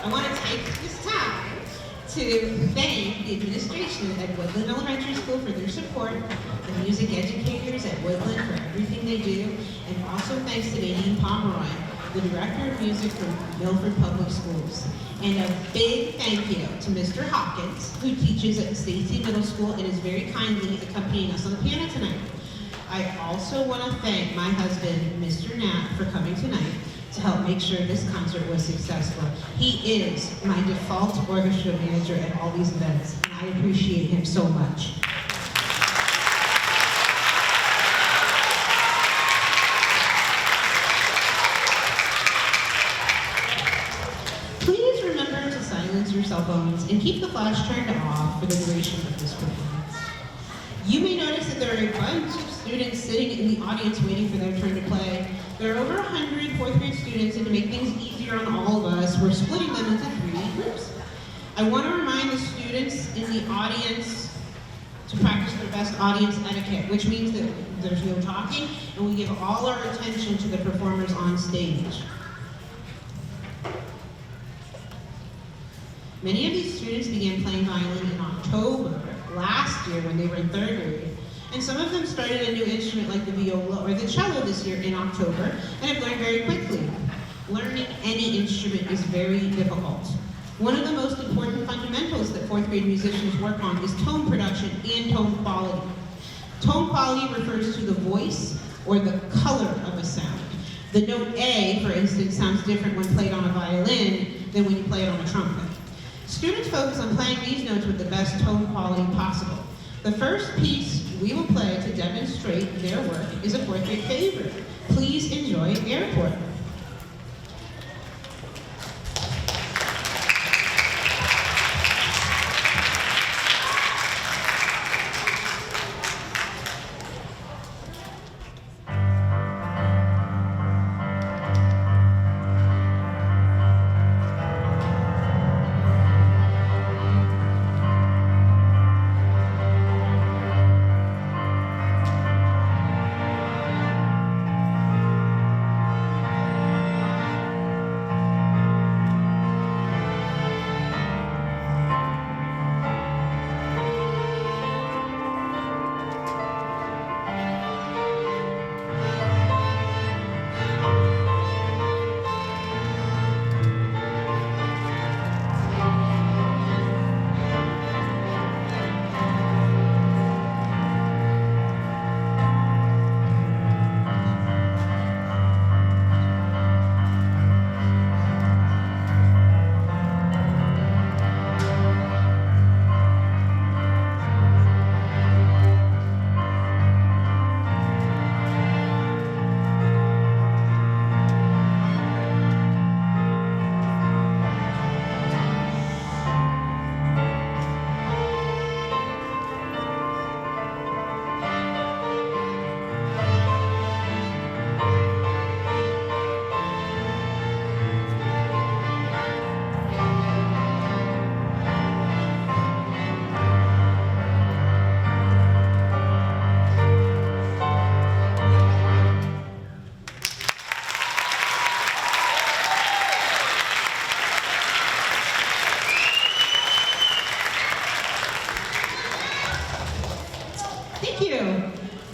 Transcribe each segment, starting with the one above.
I want to take this time to thank the administration at Woodland Elementary School for their support, the music educators at Woodland for everything they do, and also thanks to Nadine Pomeroy, the Director of Music for Milford Public Schools. And a big thank you to Mr. Hawkins, who teaches at Stacy Middle School and is very kindly accompanying us on the piano tonight. I also want to thank my husband, Mr. Knapp, for coming tonight to help make sure this concert was successful. He is my default orchestra manager at all these events, and I appreciate him so much. Please remember to silence your cell phones and keep the flash turned off for the duration of this performance. You may notice that there are a bunch of students sitting in the audience waiting for their turn to play. There are over 100 fourth grade students, and to make things easier on all of us, we're splitting them into 3 groups. I want to remind the students in the audience to practice their best audience etiquette, which means that there's no talking, and we give all our attention to the performers on stage. Many of these students began playing violin in October last year when they were in 3rd grade, and some of them started a new instrument like the viola or the cello this year in October and have learned very quickly. Learning any instrument is very difficult. One of the most important fundamentals that 4th grade musicians work on is tone production and tone quality. Tone quality refers to the voice or the color of a sound. The note A, for instance, sounds different when played on a violin than when you play it on a trumpet. Students focus on playing these notes with the best tone quality possible. The first piece we will play to demonstrate their work is a 4th grade favorite. Please enjoy Airport.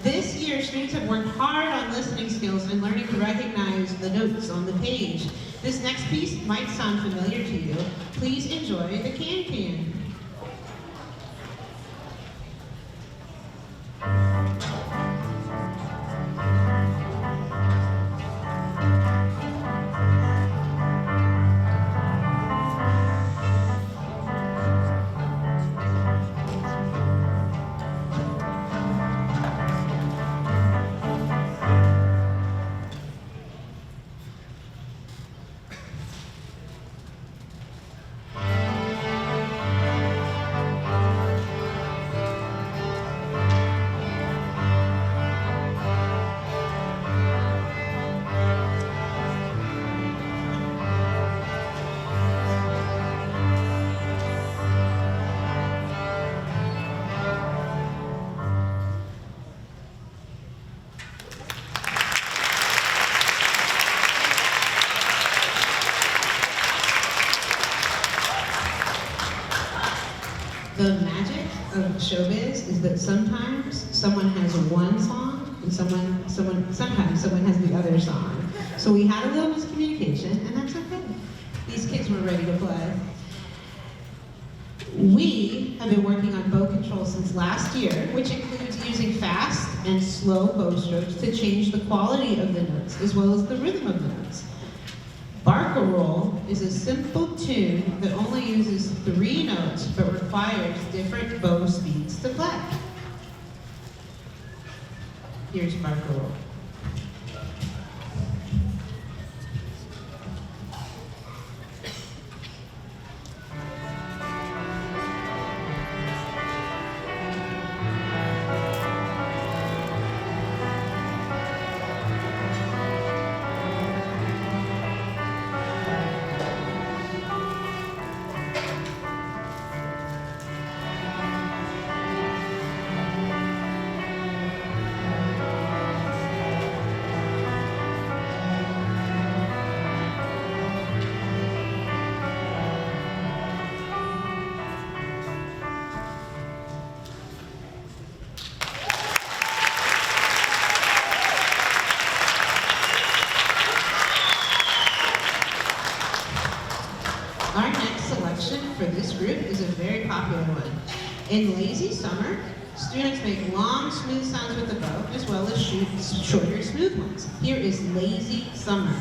This year, students have worked hard on listening skills and learning to recognize the notes on the page. This next piece might sound familiar to you. Please enjoy the can-can. The magic of showbiz is that sometimes someone has one song and sometimes someone has the other song. So we had a little miscommunication, and that's okay. These kids were ready to play. We have been working on bow control since last year, which includes using fast and slow bow strokes to change the quality of the notes as well as the rhythm of the notes. Barcarolle is a simple tune that only uses 3 notes but requires different bow speeds to play. Here's Barcarolle. Our next selection for this group is a very popular one. In Lazy Summer, students make long, smooth sounds with the bow, as well as shorter, smooth ones. Here is Lazy Summer.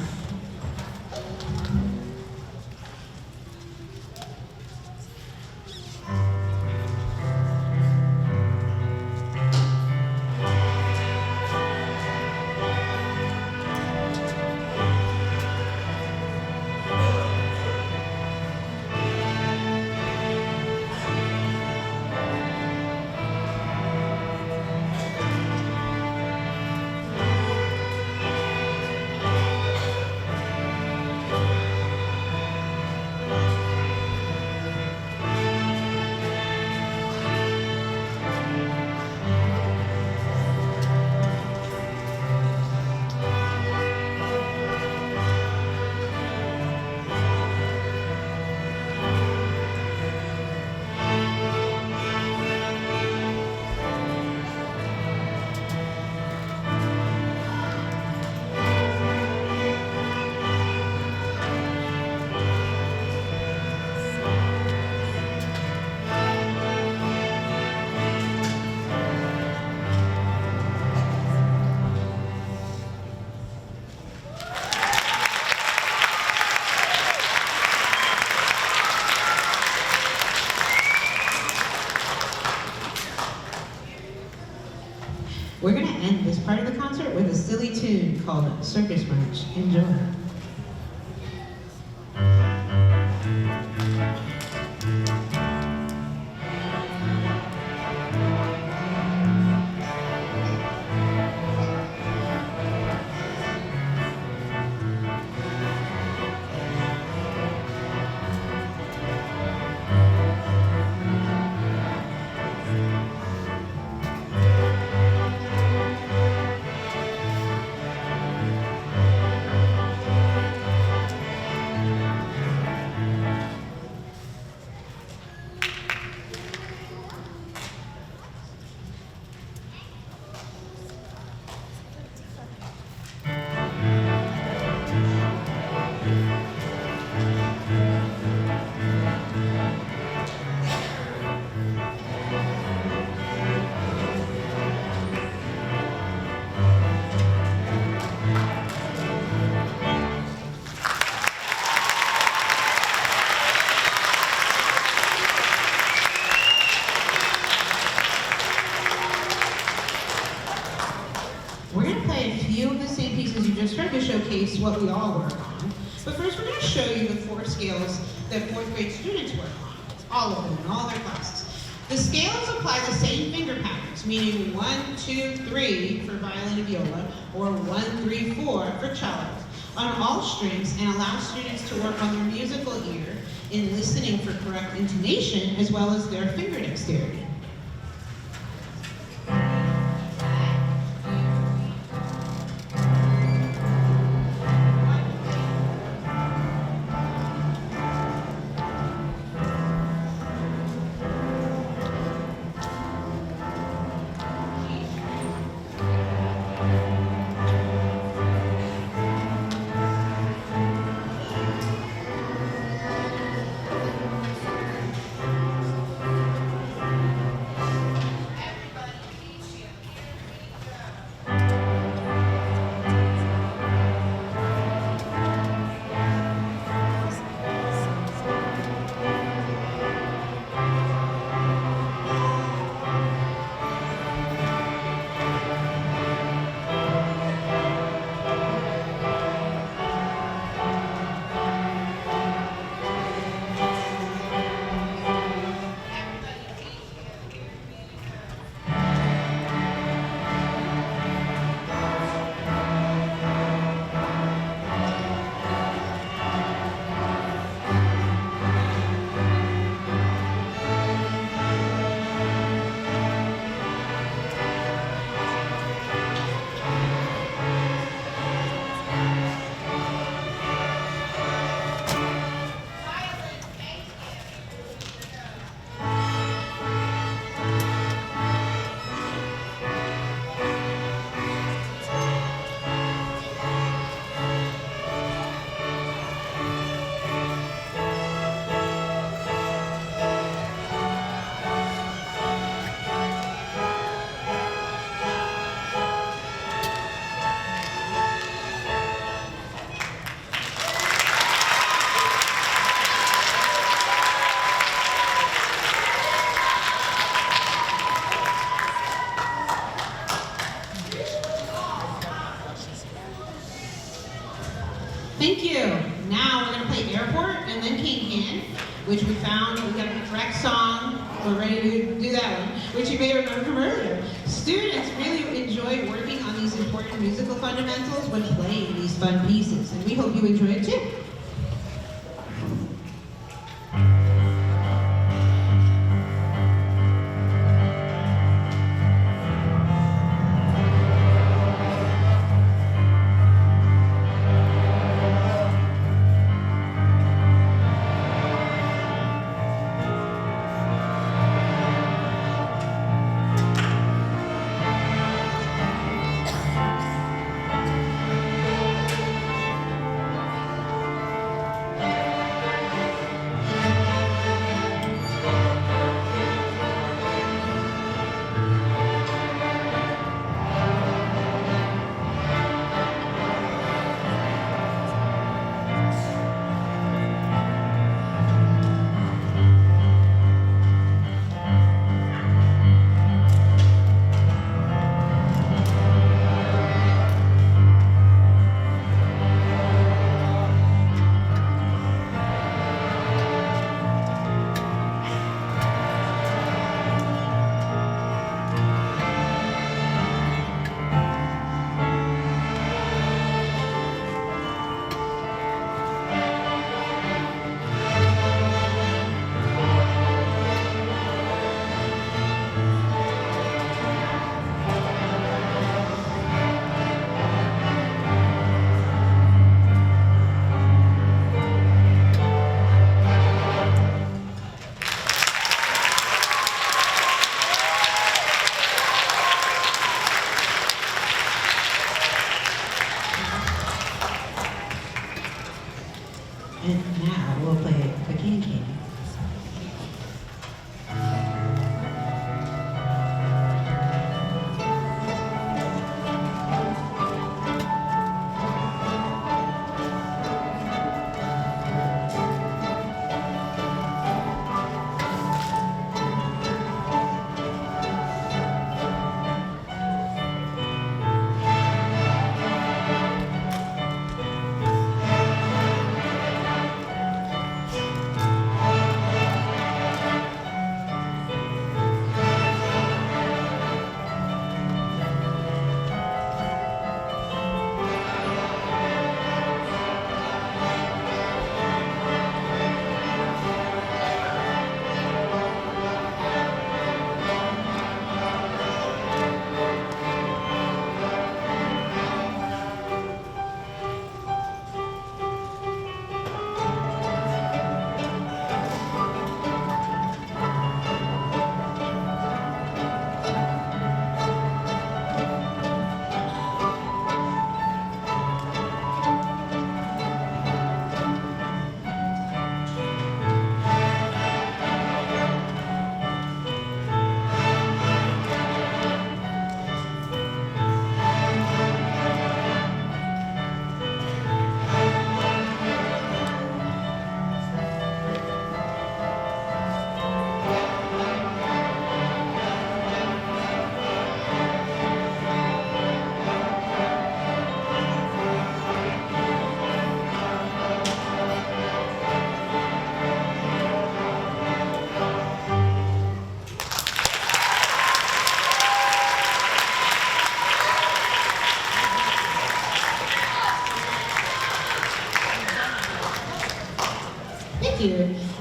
We're going to end this part of the concert with a silly tune called Circus March. Enjoy. To showcase what we all work on. But first we're going to show you the 4 scales that 4th grade students work on. All of them in all their classes. The scales apply the same finger patterns, meaning 1, 2, 3 for violin and viola, or 1, 3, 4 for cello, on all strings, and allow students to work on their musical ear in listening for correct intonation as well as their finger dexterity. Now we're going to play Airport and then Can Can, which we found. We got the correct song. We're ready to do that one, which you may remember from earlier. Students really enjoy working on these important musical fundamentals when playing these fun pieces, and we hope you enjoy it too. And now we'll play the Can Can.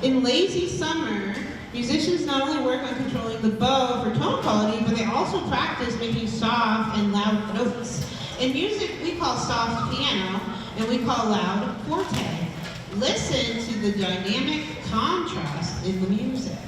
In Lazy Summer, musicians not only work on controlling the bow for tone quality, but they also practice making soft and loud notes. In music, we call soft piano, and we call loud forte. Listen to the dynamic contrast in the music.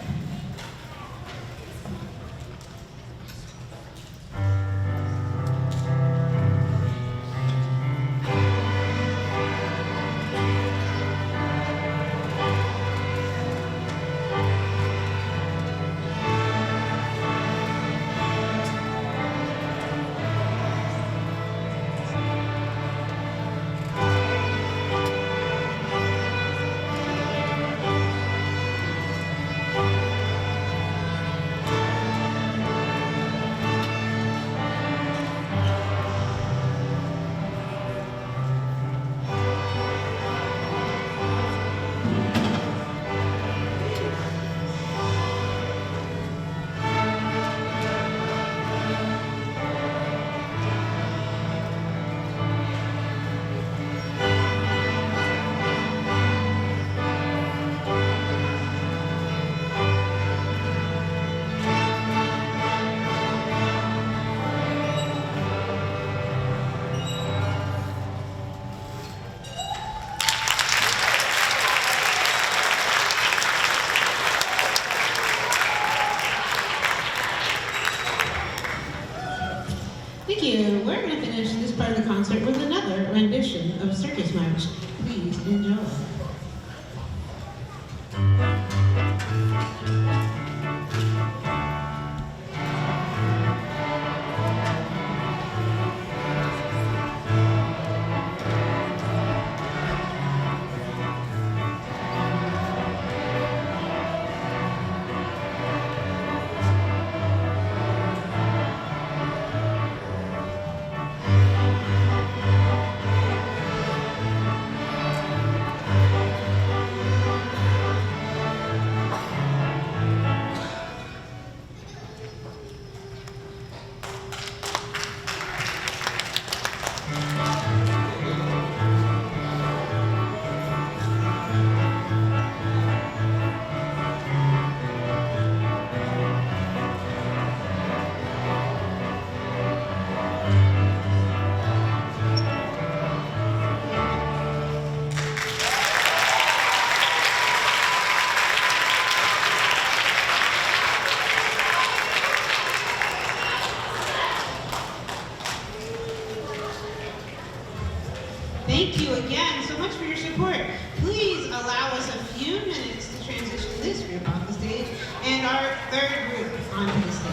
concert with another rendition of Circus March. Please enjoy. Thank you again so much for your support. Please allow us a few minutes to transition this group off the stage and our third group onto the stage.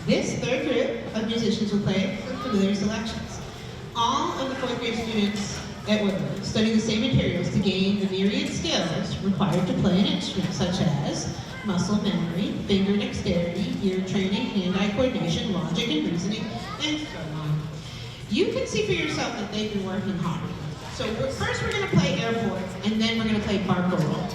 This third group of musicians will play some familiar selections. All of the fourth grade students at Woodland study the same materials to gain the myriad skills required to play an instrument, such as muscle memory, finger dexterity, ear training, hand-eye coordination, logic and reasoning, and so on. You can see for yourself that they've been working hard. So first we're going to play airport, and then we're going to play barco roll.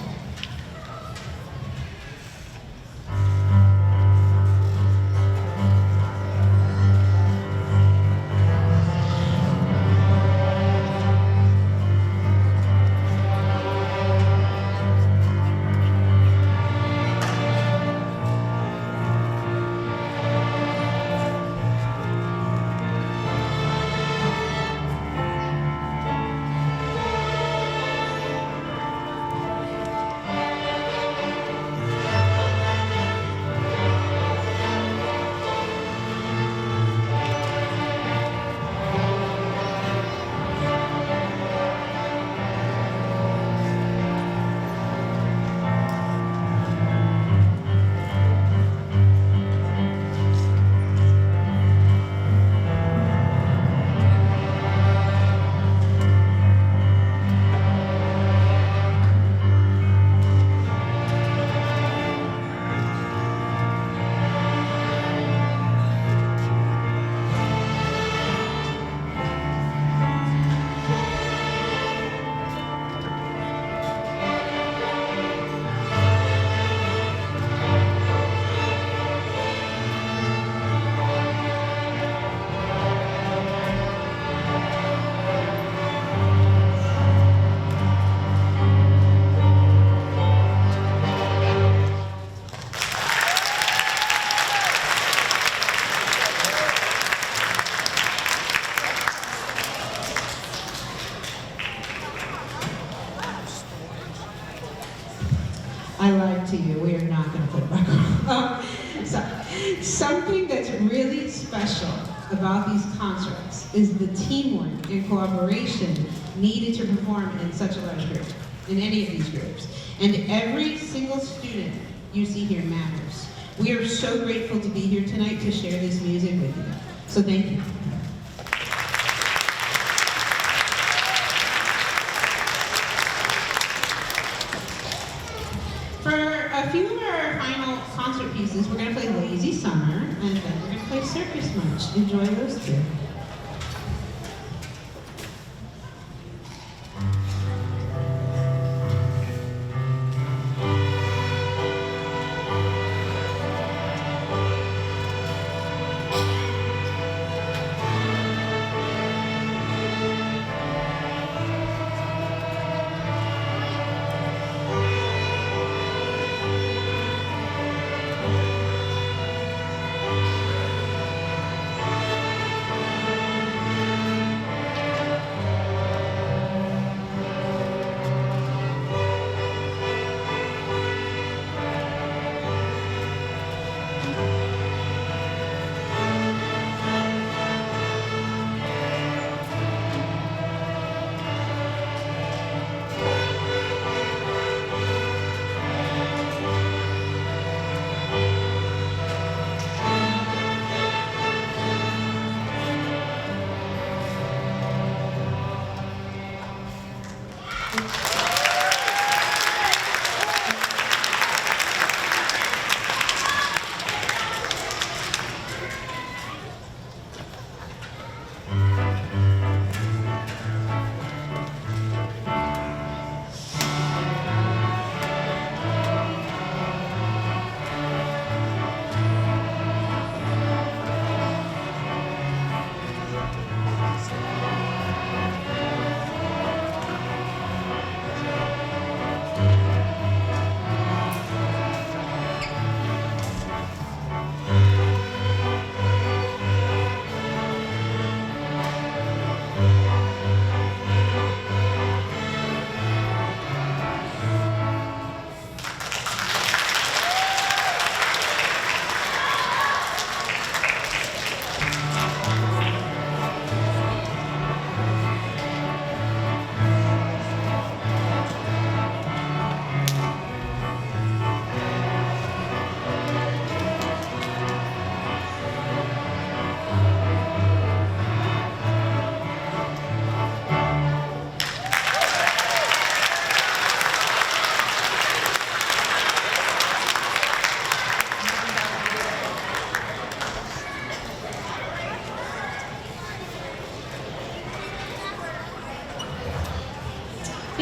I lied to you, we are not going to play barco. Something that's really special about these concerts is the teamwork and cooperation needed to perform in such a large group, in any of these groups. And every single student you see here matters. We are so grateful to be here tonight to share this music with you. So thank you. For a few of our final concert pieces, we're going to play Lazy Summer, and then we're going to play Circus March. Enjoy those two.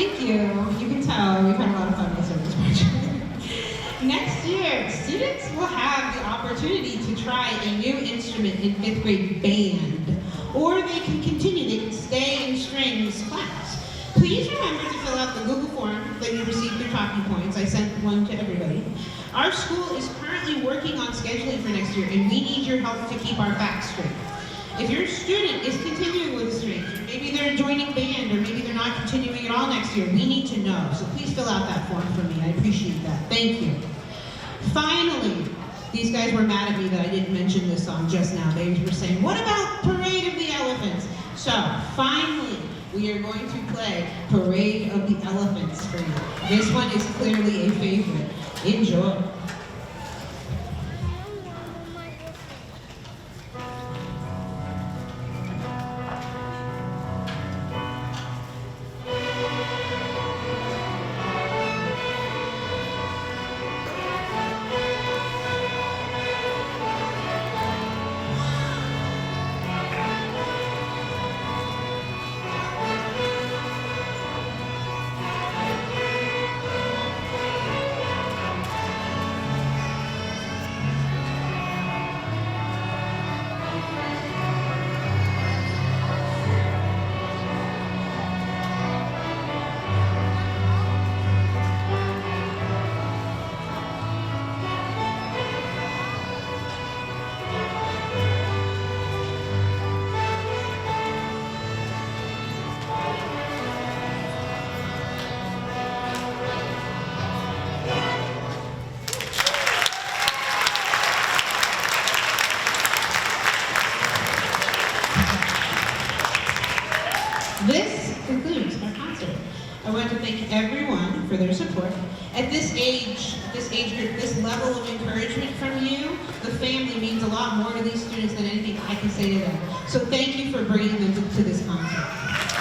Thank you. You can tell we've had a lot of fun with service project. Next year, students will have the opportunity to try a new instrument in 5th grade band, or they can continue, they can stay in strings class. Please remember to fill out the Google form that you received through Talking Points. I sent one to everybody. Our school is currently working on scheduling for next year, and we need your help to keep our facts straight. If your student is continuing with strings, or maybe they're joining band, or maybe they're not continuing at all next year, we need to know. So please fill out that form for me. I appreciate that. Thank you. Finally, these guys were mad at me that I didn't mention this song just now. They were saying, what about Parade of the Elephants? So, finally, we are going to play Parade of the Elephants for you. This one is clearly a favorite. Enjoy. This concludes our concert. I want to thank everyone for their support. At this age group, this level of encouragement from you, the family means a lot more to these students than anything I can say to them. So thank you for bringing them to this concert.